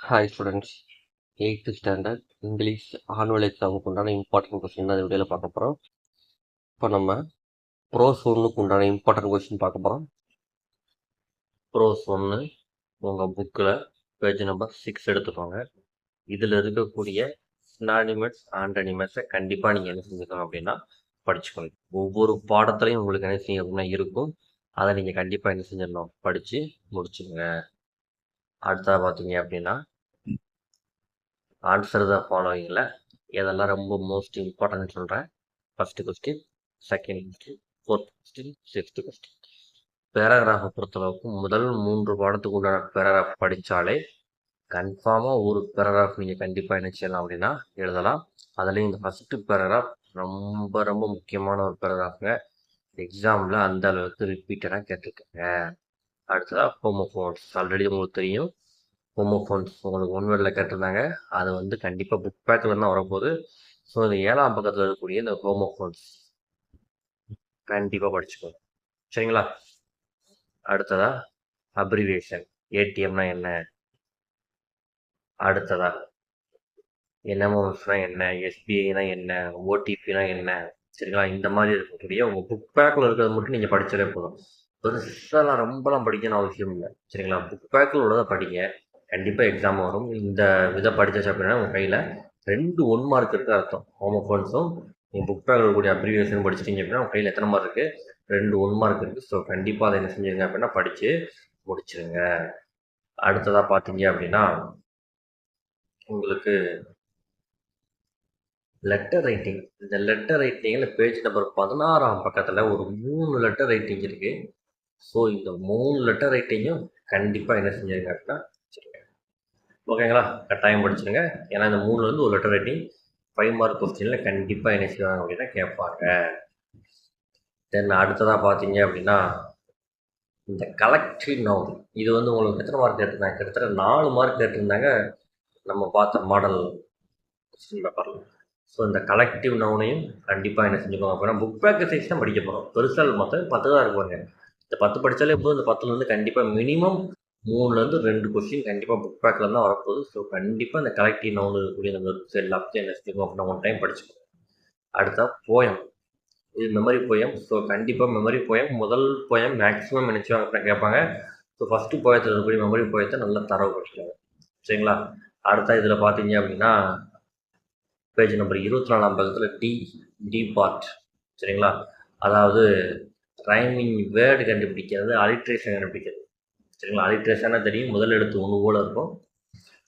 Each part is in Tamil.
Hi students, 8th standard English annual எக்ஸாமுக்கு உண்டான இம்பார்ட்டன்ட் கொஸ்டின் தான் இந்த வீடியோவில் பார்க்க போகிறோம். இப்போ நம்ம ப்ரோஸ் ஒன்றுக்கு உண்டான இம்பார்ட்டன்ட் கொஸ்டின் பார்க்க போகிறோம். ப்ரோஸ் ஒன்று உங்கள் புக்கில் பேஜ் நம்பர் 6 எடுத்துக்கோங்க. இதில் இருக்கக்கூடிய சினானிமஸ் ஆண்டனிமஸை கண்டிப்பாக நீங்கள் என்ன செஞ்சுக்கணும் அப்படின்னா படிச்சுக்கணும். ஒவ்வொரு பாடத்துலையும் உங்களுக்கு என்ன செய்யும் அப்படின்னா இருக்கும். அதை நீங்கள் கண்டிப்பாக என்ன செஞ்சிடணும், படித்து முடிச்சுங்க. அடுத்ததாக பார்த்தீங்க அப்படின்னா ஆன்சர் த ஃபாலோயிங்கில் இதெல்லாம் ரொம்ப மோஸ்ட் இம்பார்ட்டன்ட் சொல்கிறேன். First question, second question, fourth question, sixth question. பேராகிராஃபை பொறுத்தளவுக்கு முதல் 3 பாடத்துக்கு உண்டான பேராகிராஃப் படித்தாலே கன்ஃபார்மாக ஒரு பேராகிராஃப் நீங்கள் கண்டிப்பாக என்ன செய்யலாம் அப்படின்னா எழுதலாம். அதுலேயும் இந்த ஃபஸ்ட்டு பேராகிராஃப் ரொம்ப ரொம்ப முக்கியமான ஒரு பேராகிராஃபுங்க. எக்ஸாமில் அந்த அளவுக்கு ரிப்பீட்டடாக கேட்டிருக்காங்க. அடுத்ததாக ஹோமோஃபோன்ஸ். ஆல்ரெடி உங்களுக்கு தெரியும், ஹோமோஃபோன்ஸ் உங்களுக்கு 1 வேர்டில் கேட்டிருந்தாங்க. அது வந்து கண்டிப்பாக புக் பேக்கில் தான் வரப்போகுது. ஸோ இந்த 7ஆம் பக்கத்தில் இருக்கக்கூடிய இந்த ஹோமோஃபோன்ஸ் கண்டிப்பாக படிச்சுக்கோங்க, சரிங்களா? அடுத்ததா அப்ரிவேஷன். ஏடிஎம்னா என்ன, அடுத்ததா என்எம்எம்ஸ்னா என்ன, எஸ்பிஐனா என்ன, ஓடிபினா என்ன, சரிங்களா? இந்த மாதிரி இருக்கக்கூடிய உங்கள் புக் பேக்கில் இருக்கிறது மட்டும் நீங்கள் படித்தாலே போதும். பெருசாலாம் ரொம்பலாம் படிக்கணும்னு அவசியம் இல்லை, சரிங்களா? புக் பேக்கில் உள்ளதை படிங்க, கண்டிப்பாக எக்ஸாம் வரும். இந்த விதை படித்தாச்சு அப்படின்னா உங்கள் கையில் 2 1 மார்க் இருக்குது அர்த்தம். ஹோமோஃபோன்ஸும் நீங்கள் புக் பேக்கில் இருக்கக்கூடிய அப்ரிவேஷன் படிச்சிட்டிங்க அப்படின்னா உங்கள் கையில் எத்தனை மார்க் இருக்குது? 2 1 மார்க் இருக்குது. ஸோ கண்டிப்பாக அதை என்ன செஞ்சுருங்க அப்படின்னா படித்து முடிச்சிருங்க. அடுத்ததாக பார்த்தீங்க அப்படின்னா உங்களுக்கு லெட்டர் ரைட்டிங். இந்த லெட்டர் ரைட்டிங்கில் பேஜ் நம்பர் 16ஆம் பக்கத்தில் ஒரு 3 லெட்டர் ரைட்டிங் இருக்குது. ஸோ இந்த 3 லெட்டர் ரைட்டிங்கும் கண்டிப்பாக என்ன செஞ்சுருங்க அப்படின்னா வச்சுருங்க, ஓகேங்களா? கட்டாயம் படிச்சுருங்க. ஏன்னா இந்த 3லேருந்து ஒரு லெட்டர் ரைட்டிங் 5 மார்க் கொஸ்டினில் கண்டிப்பாக என்ன செய்வாங்க அப்படின்னா கேட்பாங்க. தென் அடுத்ததாக பார்த்தீங்க அப்படின்னா இந்த கலெக்டிவ் நவுன். இது வந்து உங்களுக்கு எத்தனை மார்க் கேட்டிருந்தாங்க? கிட்டத்தட்ட 4 மார்க் கேட்டிருந்தாங்க நம்ம பார்த்த மாடல் கொஸ்டின் பேப்பரில். ஸோ இந்த கலெக்டிவ் நவுனையும் கண்டிப்பாக என்ன செஞ்சுக்கோங்க அப்படின்னா புக் பேக் சைஸ் தான் படிக்க போகிறோம். பெருசால் மொத்தம் 10 தான் இருப்பாங்க. இந்த 10 படித்தாலே போதும். இந்த 10லேருந்து கண்டிப்பாக மினிமம் 3லேருந்து 2 கொஸ்டின் கண்டிப்பாக புக் பேக்கில் தான் வரப்போகுது. ஸோ கண்டிப்பாக இந்த கலெக்டிவ் நவுன் இருக்கக்கூடிய இந்த வெப்ஸ் எல்லாத்தையும் என்ன செஞ்சுக்கோங்க அப்படின்னா 1 டைம் படிச்சுக்கோங்க. அடுத்தா போயம். இது மெமரி போயம். ஸோ கண்டிப்பாக மெமரி போயம், முதல் போயம் மேக்ஸிமம் நினச்சிவாங்க அப்படின்னா கேட்பாங்க. ஸோ ஃபஸ்ட்டு போயத்தில் இருக்கக்கூடிய மெமரி போயத்தை நல்லா தரவு படிக்கணும், சரிங்களா? அடுத்தா இதில் பார்த்தீங்க அப்படின்னா பேஜ் நம்பர் 24ஆம் பக்கத்தில் டி பார்ட், சரிங்களா? அதாவது ரைமிங் வேர்டு கண்டுபிடிக்கிறது, அலிட்ரேஷன் கண்டுபிடிக்கிறது, சரிங்களா? அலிட்ரேஷனாக தெரியும், முதல் எழுத்து 1 போல் இருக்கும்.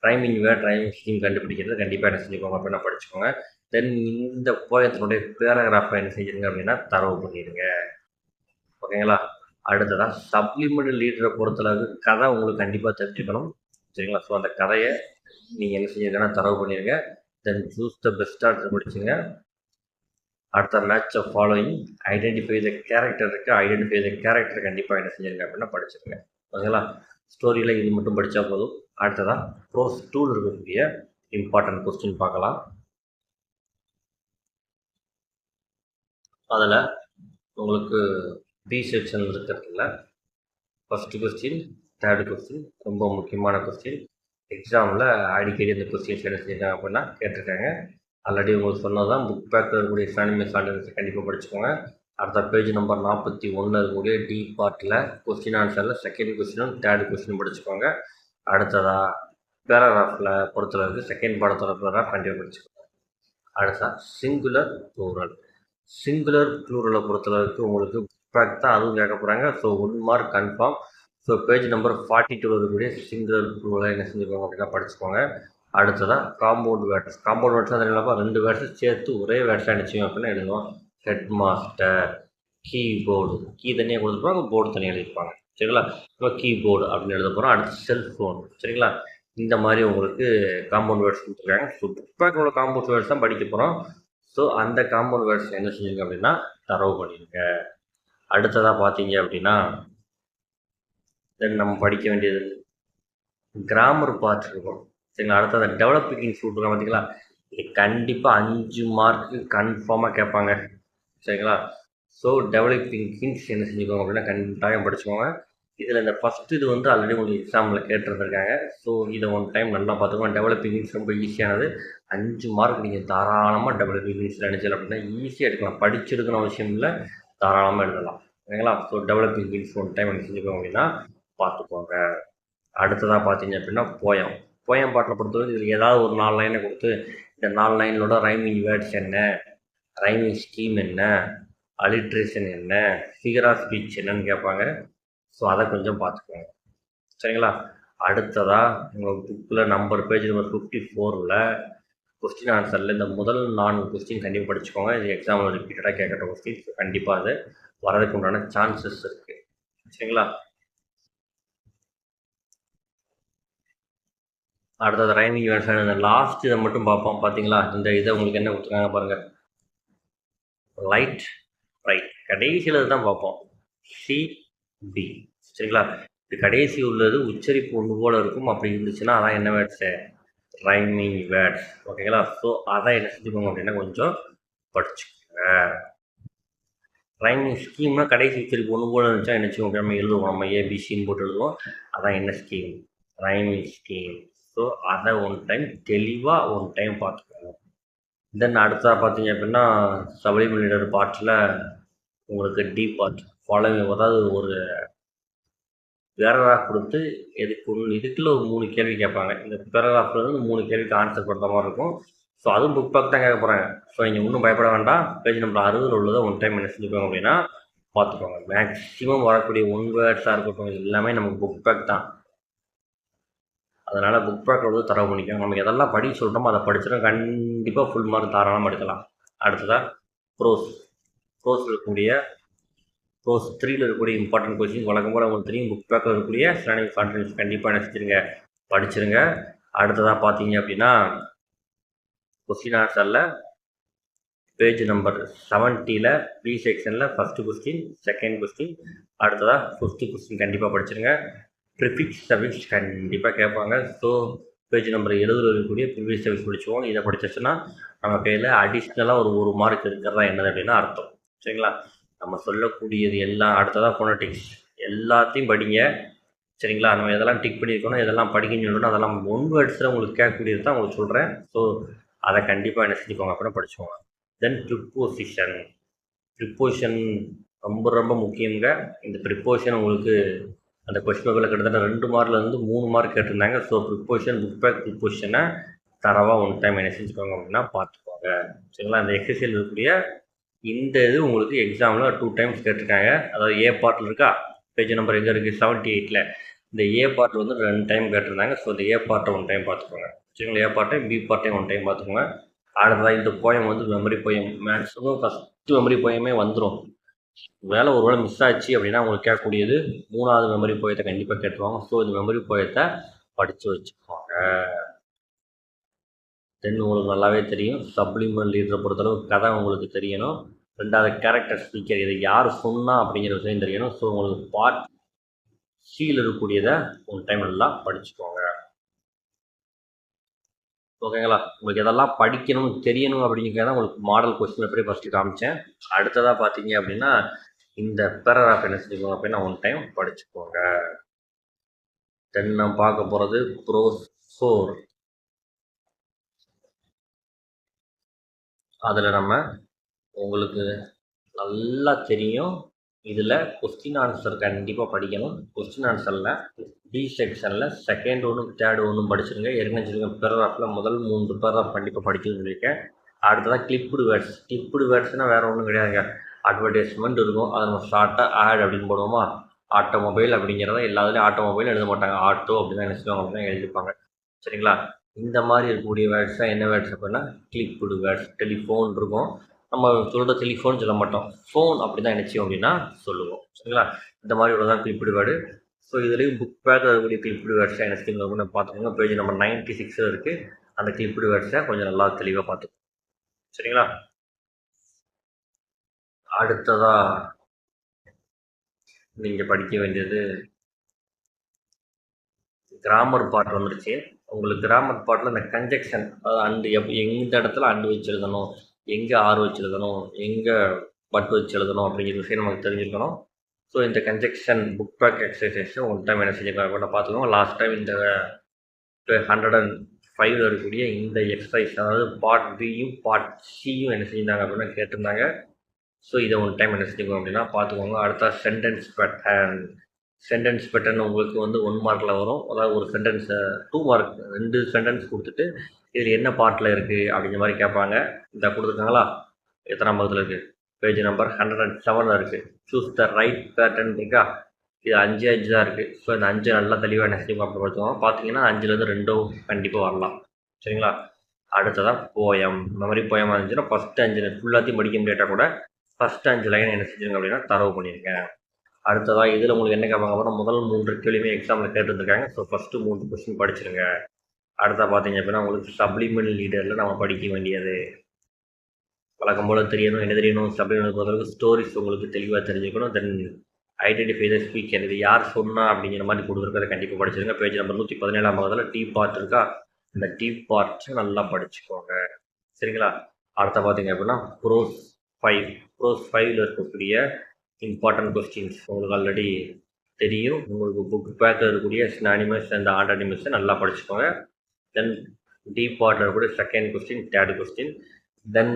ரைமிங் வேர்ட், ரைமிங் ஸ்கீம் கண்டுபிடிக்கிறது கண்டிப்பாக என்ன செஞ்சுக்கோங்க அப்படின்னா படிச்சுக்கோங்க. தென் இந்த போயத்தினுடைய பேராகிராஃபை என்ன செஞ்சுருங்க அப்படின்னா தரவு பண்ணிடுங்க, ஓகேங்களா? அடுத்ததான் சப்ளிமெண்ட் லீடரை பொறுத்தளவுக்கு கதை உங்களுக்கு கண்டிப்பாக தெரிஞ்சுக்கணும், சரிங்களா? ஸோ அந்த கதையை நீங்கள் என்ன செஞ்சுருங்கன்னா தரவு பண்ணிடுங்க. தென் சூஸ் த பெஸ்ட்டாக முடிச்சுங்க. அடுத்த match of following identify the character இருக்குது. ஐடென்டிஃபை த கேரக்டர் கண்டிப்பாக என்ன செஞ்சுருங்க அப்படின்னா படிச்சுருங்க, ஓகேங்களா? ஸ்டோரியில் இது மட்டும் படித்தா போதும். அடுத்ததான் ப்ரோஸ் 2 இருக்கக்கூடிய இம்பார்ட்டன்ட் கொஸ்டின் பார்க்கலாம். அதில் உங்களுக்கு பி செக்ஷன் இருக்கிறதுல ஃபஸ்ட்டு கொஸ்டின், தேர்டு கொஸ்டின் ரொம்ப முக்கியமான கொஸ்டின். எக்ஸாமில் அடிக்கடி இந்த கொஸ்டின்ஸ் என்ன செஞ்சுருக்காங்க அப்படின்னா கேட்டிருக்காங்க. ஆல்ரெடி உங்களுக்கு சொன்னது தான், புக் பேக்கில் இருக்கக்கூடிய சினானிமஸ் ஆண்டனிமஸை கண்டிப்பாக படிச்சுக்கோங்க. அடுத்த பேஜ் நம்பர் 41 இருக்கக்கூடிய டி பார்ட்டில் கொஸ்டின் ஆன்சரில் செகண்ட் கொஸ்டினும் தேர்டு கொஸ்டினும் படிச்சுக்கோங்க. அடுத்ததாக பேராகிராஃபில் பொறுத்தளவுக்கு செகண்ட் பாடத்தோட பேராகிராஃப் கண்டிப்பாக படிச்சுக்கோங்க. அடுத்தா சிங்குலர் ப்ளூரல். சிங்குலர் ப்ளூரலை பொறுத்தளவுக்கு உங்களுக்கு புக் பேக் தான் அதுவும் கேட்க போகிறாங்க. So 1 mark confirm. So page number 42 இருக்கக்கூடிய சிங்குலர் ப்ளூரலை என்ன செஞ்சுக்கோங்க அப்படின்னா படிச்சுக்கோங்க. அடுத்ததாக காம்பவுண்ட் வேர்ட்ஸ். காம்பவுண்ட் வேர்ட்ஸ் தான் என்னப்பா, 2 வேர்ட்ஸை சேர்த்து ஒரே வேர்ட்ஸாக அடிச்சிங்க அப்படின்னா எழுதுவோம். ஹெட் மாஸ்டர், கீபோர்டு, கீ தனியாக கொடுத்துருப்பாங்க, போர்டு தனியாக எழுதியிருப்பாங்க, சரிங்களா? இப்போ கீபோர்டு அப்படின்னு எழுத போகிறோம். அடுத்து செல்ஃபோன், சரிங்களா? இந்த மாதிரி உங்களுக்கு காம்பவுண்ட் வேர்ட்ஸ் கொடுத்துருக்காங்க. ஸோ புக் பேக்கில் உள்ள காம்பவுண்ட் வேர்ட்ஸ் தான் படிக்க போகிறோம். ஸோ அந்த காம்பவுண்ட் வேர்ட்ஸ் என்ன செஞ்சுங்க அப்படின்னா தரவு பண்ணிடுங்க. அடுத்ததாக பார்த்தீங்க அப்படின்னா தென் நம்ம படிக்க வேண்டியது கிராமர் பார்ட் இருக்கும், சரிங்களா? அடுத்தது டெவலப்பிங் சூட் இருக்கும், பார்த்தீங்களா? இது கண்டிப்பாக 5 மார்க்கு கன்ஃபார்மாக கேட்பாங்க, சரிங்களா? ஸோ டெவலப்பிங் ஹிண்ட்ஸ் என்ன செஞ்சுக்கோங்க அப்படின்னா கட்டாயம் படிச்சுக்கோங்க. இதில் இந்த ஃபஸ்ட்டு இது வந்து ஆல்ரெடி உங்களுக்கு எக்ஸாமில் கேட்டிருந்துருக்காங்க. ஸோ இதை ஒன் டைம் நல்லா பார்த்துக்கோங்க. டெவலப்பிங் இங்கிலீஷ் ரொம்ப ஈஸியானது. 5 மார்க் நீங்கள் தாராளமாக டெவலப்பிங் இங்கிலீஷில் நினச்சல அப்படின்னா ஈஸியாக எடுக்கலாம். படிச்சு எடுக்கணும் அவசியம் இல்லை, தாராளமாக எழுதலாம். ஓகேங்களா? So developing English one time என்ன செஞ்சுக்கோங்க அப்படின்னா பார்த்துக்கோங்க. அடுத்ததாக பார்த்தீங்க அப்படின்னா போயம். போயம் பாட்டில் பொறுத்தவரை இதில் ஏதாவது ஒரு 4 லைனை கொடுத்து இந்த 4 லைனோட ரைமிங் வேர்ட்ஸ் என்ன, ரைமிங் ஸ்கீம் என்ன, அலிட்ரேஷன் என்ன, ஃபிகர் ஆஃப் ஸ்பீச் என்னன்னு கேட்பாங்க. ஸோ அதை கொஞ்சம் பார்த்துக்கோங்க. சரிங்களா? அடுத்ததாக உங்கள் புக்கில் பேஜ் நம்பர் 54ல் கொஸ்டின் ஆன்சரில் இந்த முதல் 4 கொஸ்டின் கண்டிப்பாக படிச்சுக்கோங்க. இது எக்ஸாமில் ரிப்பீட்டடாக கேட்குற கொஸ்டின். கண்டிப்பாக அது வரதுக்கு உண்டான சான்சஸ் இருக்குது. சரிங்களா? அடுத்தது ரைமிங் வேர்ட்ஸ் இந்த லாஸ்ட் இதை மட்டும் பார்ப்போம். பார்த்தீங்களா? இந்த இதை உங்களுக்கு என்ன கொடுத்துருக்காங்க பாருங்கள். லைட் ரைட் கடைசியில் தான் பார்ப்போம். C B. சரிங்களா? இது கடைசி உள்ளது உச்சரிப்பு ஒன்று போல் இருக்கும். அப்படி இருந்துச்சுன்னா அதான் என்ன வேர்ட்ஸு, ரைமிங் வேர்ட்ஸ். ஓகேங்களா? ஸோ அதை என்ன செஞ்சுக்கோங்க அப்படின்னா கொஞ்சம் படிச்சுக்கோங்க. ரைமிங் ஸ்கீம்னா கடைசி உச்சரிப்பு ஒன்று போல் இருந்துச்சா என்ன வச்சுக்கோங்க, நம்ம எழுதுவோம், நம்ம ஏபிசின்னு போட்டு எழுதுவோம். அதான் என்ன ஸ்கீம், ரைமிங் ஸ்கீம். ஸோ அதை ஒன் டைம் தெளிவாக ஒன் டைம் பார்த்துக்கோங்க. தென் அடுத்ததாக பார்த்தீங்க அப்படின்னா சப்ளிமெண்டரி பார்ட்டில் உங்களுக்கு டி பார்ட் ஃபாலோவிங், அதாவது ஒரு பேராகிராஃப் கொடுத்து இதுக்குள்ள ஒரு 3 கேள்வி கேட்பாங்க. இந்த பேராகிராஃப்லேருந்து 3 கேள்விக்கு ஆன்சர் பண்ணுற மாதிரி இருக்கும். ஸோ அதுவும் புக் பேக் தான் கேட்க போகிறாங்க. ஸோ நீங்கள் ஒன்றும் பயப்பட வேண்டாம். பேஜ் நம்பர் 60 உள்ளதை ஒன் டைம் என்ன செஞ்சுக்கோங்க அப்படின்னா பார்த்துக்கோங்க. மேக்ஸிமம் வரக்கூடிய ஒன் வேர்ட்ஸாக இருக்கட்டும் எல்லாமே நமக்கு புக் பேக் தான். அதனால் புக் பேக்கில் வந்து தரவு பண்ணிக்கோங்க. நமக்கு எதெல்லாம் படிக்க சொல்கிறோமோ அதை படிச்சிடும். கண்டிப்பாக ஃபுல் மார்க் தாராளமாக எடுக்கலாம். அடுத்ததாக ப்ரோஸில் இருக்கக்கூடிய ப்ரோஸ் 3ல் இருக்கக்கூடிய இம்பார்ட்டன்ட் கொஸ்டின் வழக்கம் போல் உங்களுக்கு தெரியும். புக் பேக்கில் இருக்கக்கூடிய ஸ்டாண்டிங் கான்ஃபிடன்ஸ் கண்டிப்பாக என்ன செஞ்சுருங்க, படிச்சிருங்க. அடுத்ததாக பார்த்தீங்க அப்படின்னா கொஸ்டின் ஆன்சரில் பேஜ் நம்பர் 70ல் பி செக்ஷனில் ஃபஸ்ட்டு கொஸ்டின், செகண்ட் கொஸ்டின், அடுத்ததாக 5th கொஸ்டின் கண்டிப்பாக படிச்சிருங்க. ப்ரிஃபிக்ஸ் சர்வீஸ் கண்டிப்பாக கேட்பாங்க. ஸோ பேஜ் நம்பர் 70 இருக்கக்கூடிய ப்ரிஃபிக்ஸ் சர்வீஸ் படிச்சுவோம். இதை படிச்சிச்சுன்னா நம்ம கையில் அடிஷ்னலாக ஒரு மார்க் இருக்கிறதா என்னது அப்படின்னா அர்த்தம். சரிங்களா? நம்ம சொல்லக்கூடியது எல்லாம். அடுத்ததாக ஃபோனட்டிக்ஸ் எல்லாத்தையும் படிங்க. சரிங்களா? நம்ம எதெல்லாம் டிக் பண்ணியிருக்கணும், எதெல்லாம் படிக்கணும்னு சொல்லணும், அதெல்லாம் ஒன் வேர்ட்ஸில் உங்களுக்கு கேட்கக்கூடியது தான் உங்களுக்கு சொல்கிறேன். ஸோ அதை கண்டிப்பாக என்ன செஞ்சுக்கோங்க அப்படின்னா படிச்சுக்கோங்க. தென் ப்ரிப்போசிஷன் ரொம்ப ரொம்ப முக்கியங்க. இந்த ப்ரிப்போசிஷன் உங்களுக்கு அந்த கொஸ்டின் பேப்பரில் கிட்டத்தட்ட 2 மார்க்லேருந்து 3 மார்க் கேட்டிருந்தாங்க. ஸோ ப்ரிப்போசிஷன் புக் பேக் ப்ரிப்போசிஷனை தரவாக ஒன் டைம் என்ன செஞ்சுக்கோங்க அப்படின்னா பார்த்துக்கோங்க. சரிங்களா? இந்த எக்ஸசைஸ் இருக்கக்கூடிய இந்த இது உங்களுக்கு எக்ஸாமில் 2 டைம்ஸ் கேட்டிருக்காங்க. அதாவது ஏ பார்ட்டில் இருக்கா, பேஜ் நம்பர் எங்கே இருக்குது 78ல். இந்த ஏ பார்ட் வந்து 2 டைம் கேட்டிருந்தாங்க. ஸோ இந்த ஏ பார்ட்டை ஒன் டைம் பார்த்துக்கோங்க. சரிங்களா? ஏ பார்ட்டையும் பி பார்ட்டையும் ஒன் டைம் பார்த்துக்கோங்க. அடுத்ததாக இந்த போயம் வந்து memory poem. Maximum first memory போயமே வந்துடும். ஒருவேளை மிஸ் ஆச்சு அப்படின்னா உங்களுக்கு கேட்கக்கூடியது 3வது மெமரி போயத்தை கண்டிப்பாக கேட்டுருவாங்க. ஸோ இந்த மெமரி போயத்தை படித்து வச்சுக்கோங்க. தென் உங்களுக்கு நல்லாவே தெரியும் சப்ளிமெண்ட் லீடரை பொறுத்தளவு கதை உங்களுக்கு தெரியணும். 2வது கேரக்டர் ஸ்பீக்கர், இதை யார் சொன்னா அப்படிங்கிற விஷயம் தெரியணும். ஸோ உங்களுக்கு பார்ட் சியில் இருக்கக்கூடியதை ஒரு டைம் நல்லா படிச்சுக்கோங்க. ஓகேங்களா? உங்களுக்கு எதெல்லாம் படிக்கணும் தெரியணும் அப்படிங்கிறத உங்களுக்கு மாடல் கொஸ்டின் பேப்பரே ஃபஸ்ட்டு காமிச்சேன். அடுத்ததாக பார்த்தீங்க அப்படின்னா இந்த பேராகிராஃப் என்ன செஞ்சுக்கோங்க அப்படின்னா ஒன் டைம் படிச்சுக்கோங்க. தென் நம்ம பார்க்க போகிறது ப்ரோஸ் 4. அதில் நம்ம உங்களுக்கு நல்லா தெரியும். இதில் கொஸ்டின் ஆன்சர் கண்டிப்பாக படிக்கணும். கொஸ்டின் ஆன்சரில் டி செக்ஷனில் செகண்ட் ஒன்றும் தேர்ட் ஒன்றும் படிச்சிருங்க. ஏற்கனவே பேராகிராஃபில் முதல் 3 பேராகிராஃப் கண்டிப்பாக படிக்கணும்னு சொல்லியிருக்கேன். அடுத்ததாக கிளிப்புடு வேர்ட்ஸ்னால் வேறு ஒன்றும் கிடையாதுங்க. அட்வர்டைஸ்மெண்ட் இருக்கும், அதை நம்ம ஷார்ட்டாக ஆட் அப்படின்னு போடுவோமா. ஆட்டோமொபைல் அப்படிங்கிறத எல்லாத்துலேயும் ஆட்டோமொபைல் எழுத மாட்டாங்க, ஆட்டோ அப்படி தான் நினச்சிக்கோங்க அப்படின்னா எழுதிப்பாங்க. சரிங்களா? இந்த மாதிரி இருக்கக்கூடிய வேர்ட்ஸ் தான் என்ன வேர்ட்ஸ் அப்படின்னா கிளிப்புடு வேர்ட்ஸ். டெலிஃபோன் இருக்கும், நம்ம சொல்கிற டெலிஃபோன் சொல்ல மாட்டோம், ஃபோன் அப்படி தான் நினச்சோம் அப்படின்னா சொல்லுவோம். சரிங்களா? இந்த மாதிரி உள்ளதான் கிளிப்புடு வேர்டு. ஸோ இதுலேயும் புக் பேக்கில் இருக்கக்கூடிய கிளிப்புடு வேர்ட்ஸை என்ன செய்யுங்க அப்படின்னு பார்த்துக்கோங்க. பேஜ் நம்பர் 96 இருக்குது. அந்த கிளிப்புடு வேர்ட்ஸை கொஞ்சம் நல்லா தெளிவாக பார்த்துக்கோங்க. சரிங்களா? அடுத்ததாக நீங்கள் படிக்க வேண்டியது கிராமர் பார்ட் வந்துருச்சு. உங்களுக்கு கிராமர் பார்ட்டில் இந்த கன்ஜெக்ஷன், அதாவது அண்டு எந்த இடத்துல அண்டு வச்சு எழுதணும், எங்கே ஆறு வச்சு எழுதணும், எங்கே பட் வச்சு எழுதணும் அப்படிங்கிற விஷயம் நமக்கு தெரிஞ்சிருக்கணும். ஸோ இந்த கன்ஜெக்ஷன் புக் பேக் எக்ஸசைஸை ஒன் டைம் என்ன செஞ்சுருக்காங்க பார்த்துக்கோங்க. லாஸ்ட் டைம் இந்த 105 இருக்கக்கூடிய இந்த எக்ஸசைஸ், அதாவது பார்ட் பியும் பார்ட் சியும் என்ன செஞ்சிருந்தாங்க அப்படின்னா கேட்டிருந்தாங்க. ஸோ இதை ஒன் டைம் என்ன செஞ்சுக்கோங்க அப்படின்னா பார்த்துக்கோங்க. அடுத்த சென்டென்ஸ் பேட்டர்ன் உங்களுக்கு வந்து 1 மார்க்கில் வரும். அதாவது ஒரு சென்டென்ஸை 2 மார்க் 2 சென்டென்ஸ் கொடுத்துட்டு இதில் என்ன பார்ட்டில் இருக்குது அப்படிங்கிற மாதிரி கேட்பாங்க. இதை கொடுத்துருக்காங்களா, எத்தனாம் பக்கத்தில் இருக்குது, பேஜ் நம்பர் 107 இருக்குது. சூஸ் த ரைட் பேட்டர்ன் இருக்கா. இது 5 தான் இருக்குது. ஸோ இந்த 5 நல்லா தெளிவாக என்ன செஞ்சு பார்த்துக்கோங்க. பார்த்தீங்கன்னா 5லேருந்து 2 கண்டிப்பாக வரலாம். சரிங்களா. அடுத்ததான் போயம். மெமரி போயமாக இருந்துச்சுன்னா ஃபஸ்ட்டு 5 ஃபுல்லாத்தையும் படிக்க முடியாட்டா கூட ஃபஸ்ட்டு 5 லைன் என்ன செஞ்சுருங்க அப்படின்னா தரவு பண்ணியிருக்கேன். அடுத்ததாக இதில் உங்களுக்கு என்ன கேட்பாங்க அப்படின்னா முதல் 3 கேள்வியுமே எக்ஸாமில் கேட்டுருந்துருக்காங்க. ஸோ ஃபஸ்ட்டு 3 கொஸ்டின் படிச்சிருங்க. அடுத்தா பார்த்தீங்க அப்படின்னா உங்களுக்கு சப்ளிமெண்ட் லீடரில் நம்ம படிக்க வேண்டியது வழக்கம் போல் தெரியணும். என்ன தெரியணும், சப்ளிமெண்ட் பொறுத்தளவுக்கு ஸ்டோரிஸ் உங்களுக்கு தெளிவாக தெரிஞ்சுக்கணும். தென் ஐடென்டிஃபை த ஸ்பீக்கர், இது யார் சொன்னா அப்படிங்கிற மாதிரி கொடுத்துருக்கதை கண்டிப்பாக படிச்சிருங்க. பேஜ் நம்பர் 117 பக்கத்தில் டீ பார்ட் இருக்கா, இந்த டீ பார்ட்ஸை நல்லா படிச்சுக்கோங்க. சரிங்களா. அடுத்த பார்த்தீங்க அப்படின்னா ப்ரோஸ் 5 இருக்கக்கூடிய இம்பார்ட்டன்ட் கொஸ்டின்ஸ் உங்களுக்கு ஆல்ரெடி தெரியும். உங்களுக்கு புக் பேக்கில் இருக்கக்கூடிய சினானிமஸ் அண்ட் ஆன்டானிமஸை நல்லா படிச்சுக்கோங்க. தென் டி பார்ட்டில் இருக்கக்கூடிய செகண்ட் கொஸ்டின், தேர்ட் கொஸ்டின், தென்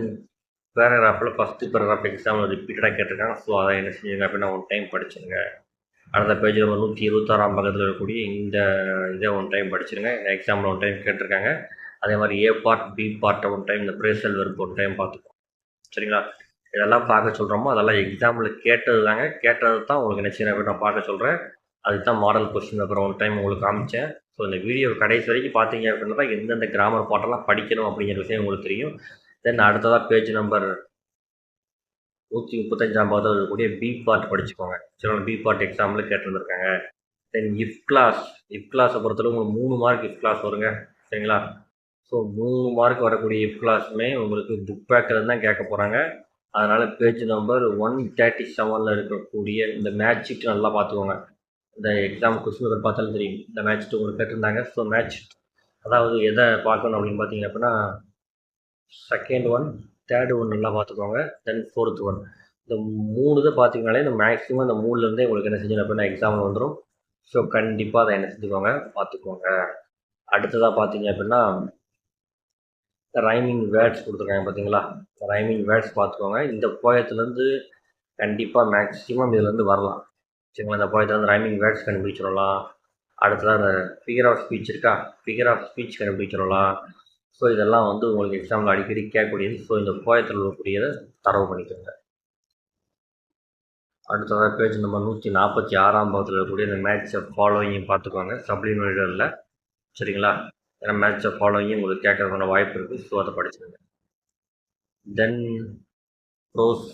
பேராகிராஃபில் ஃபஸ்ட்டு பேராகிராஃப் எக்ஸாமில் ரிப்பீட்டடாக கேட்டிருக்காங்க. ஸோ அதை என்ன செஞ்சுங்க அப்படின்னா ஒன் டைம் படிச்சுருங்க. அடுத்த பேஜ் நம்பர் 176 பக்கத்தில் இருக்கக்கூடிய இந்த இதை ஒன் டைம் படிச்சுருங்க. எக்ஸாமில் ஒன் டைம் கேட்டிருக்காங்க. அதே மாதிரி ஏ பார்ட் பி பார்ட்டை ஒன் டைம், இந்த பிரேசல் வெர்ப் ஒன் டைம் பார்த்துக்கோங்க. சரிங்களா. இதெல்லாம் பார்க்க சொல்கிறோமோ அதெல்லாம் எக்ஸாமில் கேட்டது தான் உங்களுக்கு என்ன செய்யணும் அப்படின்னு நான் பார்க்க சொல்கிறேன். அதுக்கு தான் மாடல் கொஸ்டின் அப்புறம் ஒன் டைம் உங்களுக்கு காமிச்சேன். ஸோ இந்த வீடியோ கடைசி வரைக்கும் பார்த்தீங்க அப்படின்னா தான் எந்தெந்த கிராமர் பாட்டெல்லாம் படிக்கணும் அப்படிங்கிற விஷயம் உங்களுக்கு தெரியும். தென் அடுத்ததாக பேஜ் நம்பர் 135 பக்கத்தில் இருக்கக்கூடிய பி பார்ட் படிச்சுக்கோங்க. சரி, பி பார்ட் எக்ஸாமில் கேட்டுருந்துருக்காங்க. தென் இஃப் கிளாஸை பொறுத்தளவு உங்களுக்கு 3 மார்க் இஃப் கிளாஸ் வருங்க. சரிங்களா. ஸோ 3 மார்க் வரக்கூடிய இஃப் கிளாஸுமே உங்களுக்கு புக் பேக்கில் தான் கேட்க போகிறாங்க. அதனால் பேஜ் நம்பர் 137 இருக்கக்கூடிய இந்த மேட்ச் ஷீட் நல்லா பார்த்துக்கோங்க. இந்த எக்ஸாம் கொஸ்டின் பேப்பர் பார்த்தாலும் தெரியும், இந்த மேட்ச் ஷீட் உங்களுக்கு கேட்டிருந்தாங்க. ஸோ மேட்ச் அதாவது எதை பார்க்கணும் அப்படின்னு பார்த்தீங்க அப்படின்னா செகண்ட் ஒன், தேர்டு ஒன் நல்லா பார்த்துக்கோங்க. தென் ஃபோர்த் ஒன், இந்த 3 இதை பார்த்தீங்கனாலே இந்த மேக்ஸிமம் இந்த 3லேருந்தே உங்களுக்கு என்ன செஞ்சு அப்படின்னா எக்ஸாமில் வந்துடும். ஸோ கண்டிப்பாக அதை என்ன செஞ்சுக்கோங்க, பார்த்துக்கோங்க. அடுத்ததாக பார்த்தீங்க அப்படின்னா ரைமிங் வேர்ட்ஸ் கொடுத்துருக்காங்க பார்த்தீங்களா. ரைமிங் வேர்ட்ஸ் பார்த்துக்கோங்க. இந்த போயத்துலேருந்து கண்டிப்பாக மேக்ஸிமம் இதுலேருந்து வரலாம். சரிங்களா. இந்த போயத்துலேருந்து ரைமிங் வேர்ட்ஸ் கண்டுபிடிச்சிடலாம். அடுத்ததாக அந்த ஃபிகர் ஆஃப் ஸ்பீச் இருக்கா, ஃபிகர் ஆஃப் ஸ்பீச் கண்டுபிடிச்சிடலாம். ஸோ இதெல்லாம் வந்து உங்களுக்கு எக்ஸாமில் அடிக்கடி கேட்கக்கூடியது. ஸோ இந்த போயத்தில் இருக்கக்கூடியதை தரவு பண்ணிக்கோங்க. அடுத்ததாக பேஜ் நம்பர் 146 பக்கத்தில் இருக்கக்கூடிய இந்த மேட்சை ஃபாலோவிங் பார்த்துக்கோங்க. சப்ளிமெண்டரியில். சரிங்களா. ஏன்னா மேட்சை ஃபாலோவிங் உங்களுக்கு கேட்கறதுக்கான வாய்ப்பு இருக்குது. ஸோ அதை படிச்சுருங்க. தென் ப்ரோஸ்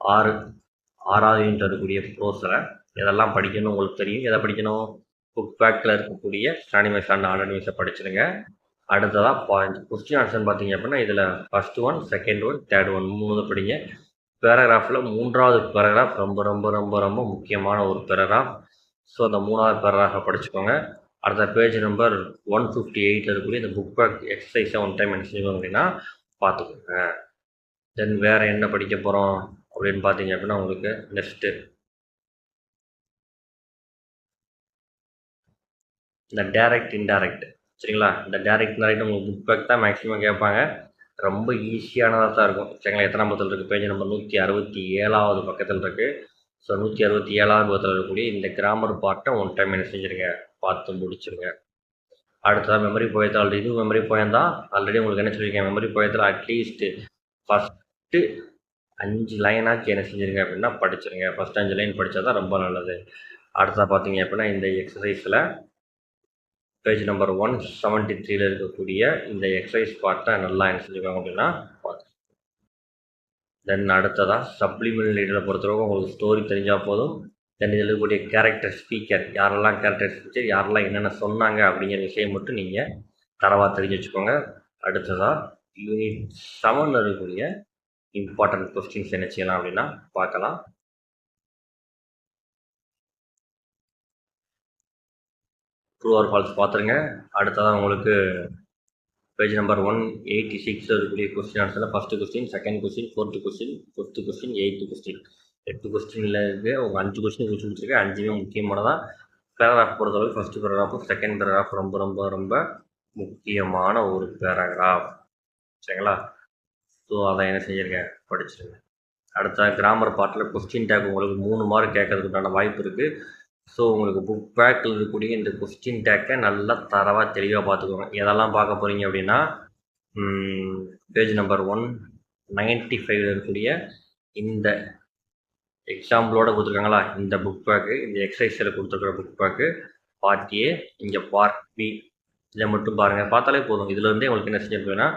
6வது யூனிட் இருக்கக்கூடிய ப்ரோஸில் இதெல்லாம் படிக்கணும் உங்களுக்கு தெரியும். எதை படிக்கணும், புக் பேக்கில் இருக்கக்கூடிய ஸ்டானிமஸ் அண்ட் ஆன்டானிமஸை படிச்சுருங்க. அடுத்ததாக பாயிண்ட் கொஸ்டின் ஆன்சர் பார்த்தீங்க அப்படின்னா இதில் first one, second one, third one 3 படிங்க. பேராகிராஃபில் 3வது பேராகிராஃப் ரொம்ப ரொம்ப ரொம்ப ரொம்ப முக்கியமான ஒரு பேராகிராஃப். ஸோ அந்த 3வது பேராகிராஃபை படிச்சுக்கோங்க. அடுத்த பேஜ் நம்பர் 158 இருக்கக்கூடிய இந்த புக் பேக் எக்ஸசைஸை ஒன் டைம் என்ன செய்வோம் அப்படின்னா பார்த்துக்கோங்க. தென் வேறு என்ன படிக்க போகிறோம் அப்படின்னு பார்த்தீங்க அப்படின்னா உங்களுக்கு நெக்ஸ்ட்டு இந்த டைரக்ட் இன்டைரக்ட். சரிங்களா. இந்த டைரக்ட் இன்டைரக்ட் உங்களுக்கு புக் பேக் தான் மேக்ஸிமம் கேட்பாங்க. ரொம்ப ஈஸியானதாக தான் இருக்கும். சரிங்களா. எத்தனை பக்கத்தில் இருக்குது, பேஜ் நம்பர் 167 பக்கத்தில் இருக்குது. ஸோ 167 பக்கத்தில் இருக்கக்கூடிய இந்த கிராமர் பார்ட்டை ஒன் டைம் என்ன செஞ்சுருங்க, பார்த்து முடிச்சுருங்க. அடுத்ததாக மெமரி போயத்தில், இதுவும் மெமரி போயம் தான். ஆல்ரெடி உங்களுக்கு என்ன சொல்லியிருக்கேன், மெமரி போயத்தில் அட்லீஸ்ட்டு ஃபஸ்ட்டு 5 லைனாச்சும் என்ன செஞ்சுருங்க அப்படின்னா படிச்சுருங்க. ஃபஸ்ட்டு 5 லைன் படித்தா தான் ரொம்ப நல்லது. அடுத்ததாக பார்த்தீங்க அப்படின்னா இந்த எக்ஸசைஸில் பேஜ் நம்பர் 173 இருக்கக்கூடிய இந்த எக்ஸசைஸ் பார்ட்டை நல்லா என்ன செஞ்சுக்கோங்க அப்படின்னா பார்த்து. தென் அடுத்ததாக சப்ளிமெண்ட் லீடரை பொறுத்தவரைக்கும் உங்களுக்கு ஸ்டோரி தெரிஞ்சால் போதும். தென் இதில் இருக்கக்கூடிய கேரக்டர் ஸ்பீக்கர், யாரெல்லாம் கேரக்டர் ஸ்பீக்கர், யாரெல்லாம் என்னென்ன சொன்னாங்க அப்படிங்கிற விஷயம் மட்டும் நீங்கள் தரவாக தெரிஞ்சு வச்சுக்கோங்க. அடுத்ததாக யூனிட் 7 இருக்கக்கூடிய இம்பார்ட்டன்ட் கொஸ்டின்ஸ் என்ன செய்யலாம் அப்படின்னா பார்க்கலாம். ட்ரூ ஆர் ஃபால்ஸ் பார்த்துருங்க. அடுத்ததாக உங்களுக்கு பேஜ் நம்பர் 186 இருக்கக்கூடிய கொஸ்டின் ஆன்சரில் first question, second question, fourth question, fifth question, 8th question 8 கொஸ்டினில் இருக்குது. அவங்க 5 கொஸ்டின் கொடுத்துருக்கேன். 5மே முக்கியமானதான். பேராகிராஃப் பொறுத்தளவுக்கு ஃபஸ்ட்டு பேராகிராஃபும் செகண்ட் பேராகிராஃப் ரொம்ப ரொம்ப ரொம்ப முக்கியமான ஒரு பேராகிராஃப். சரிங்களா? ஸோ அதை என்ன செஞ்சுருக்கேன், படிச்சிருங்க. அடுத்த கிராமர் பார்ட்டில் கொஸ்டின் டேக் உங்களுக்கு 3 மார்க் கேட்கறதுக்கு உண்டான வாய்ப்பு இருக்குது. ஸோ உங்களுக்கு புக் பேக்கில் இருக்கக்கூடிய இந்த கொஸ்டின் டேக்கை நல்லா தரவாக தெளிவாக பார்த்துக்கோங்க. எதெல்லாம் பார்க்க போகிறீங்க அப்படின்னா, பேஜ் நம்பர் 195 இருக்கக்கூடிய இந்த எக்ஸாம்பிளோட கொடுத்துருக்காங்களா, இந்த புக் பேக்கு, இந்த எக்ஸசைஸில் கொடுத்துருக்குற புக் பேக்கு பார்ட் ஏ, இங்கே பார்ட் பி, இதை மட்டும் பாருங்கள். பார்த்தாலே போதும். இதுலேருந்தே உங்களுக்கு என்ன செஞ்சுருக்கீங்கன்னா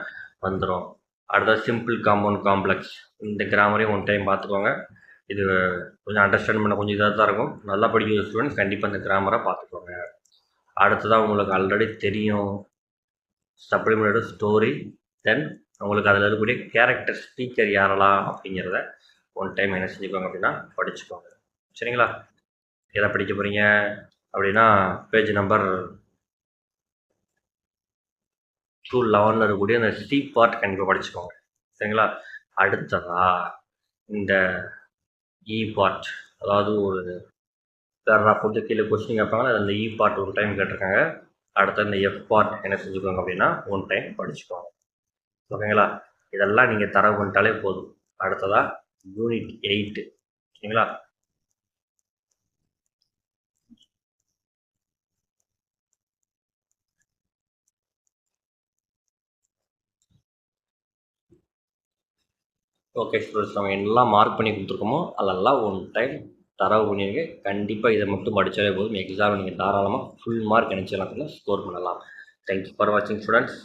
வந்துடும். அடுத்தது சிம்பிள் காம்பவுண்ட் காம்ப்ளெக்ஸ், இந்த கிராமரையும் ஒன் டைம் பார்த்துக்கோங்க. இது கொஞ்சம் அண்டர்ஸ்டாண்ட் பண்ண கொஞ்சம் இதாக தான் இருக்கும். நல்லா படிக்கிற ஸ்டூடெண்ட்ஸ் கண்டிப்பாக இந்த கிராமரை பார்த்துக்கோங்க. அடுத்ததாக உங்களுக்கு ஆல்ரெடி தெரியும் சப்ளிமெண்டரி ஸ்டோரி, தென் உங்களுக்கு அதில் இருக்கக்கூடிய கேரக்டர் ஸ்பீக்கர் யாரெல்லாம் அப்படிங்கிறத ஒன் டைம் என்ன செஞ்சுக்கோங்க அப்படின்னா படிச்சுக்கோங்க. சரிங்களா? எதை படிக்க போகிறீங்க அப்படின்னா பேஜ் நம்பர் 211 இருக்கக்கூடிய அந்த சி பார்ட் கண்டிப்பாக படிச்சுக்கோங்க. சரிங்களா? அடுத்ததா இந்த இ பார்ட், அதாவது ஒரு பேராகிராஃப் கொஞ்சம் கீழே கொஸ்டின் கேட்பாங்க, அந்த இ பார்ட் ஒரு டைம் கேட்டிருக்காங்க. அடுத்த இந்த எஃப் பார்ட் என்ன செஞ்சுக்கோங்க அப்படின்னா ஒன் டைம் படிச்சுக்கோங்க. ஓகேங்களா? இதெல்லாம் நீங்கள் தரவு பண்ணிட்டாலே போதும். அடுத்ததா யூனிட் 8. சரிங்களா? ஓகே ஸ்டூடெண்ட்ஸ், நம்ம எல்லாம் மார்க் பண்ணி கொடுத்துருக்கோமோ அதெல்லாம் ஒன் டைம் தரவு பண்ணிடுங்க. கண்டிப்பாக இதை மட்டும் படித்தாலே போதும். எக்ஸாம் நீங்கள் தாராளமாக ஃபுல் மார்க் நினச்சலாம் ஸ்கோர் பண்ணலாம். தேங்க்யூ ஃபார் வாட்சிங் ஸ்டூடெண்ட்ஸ்.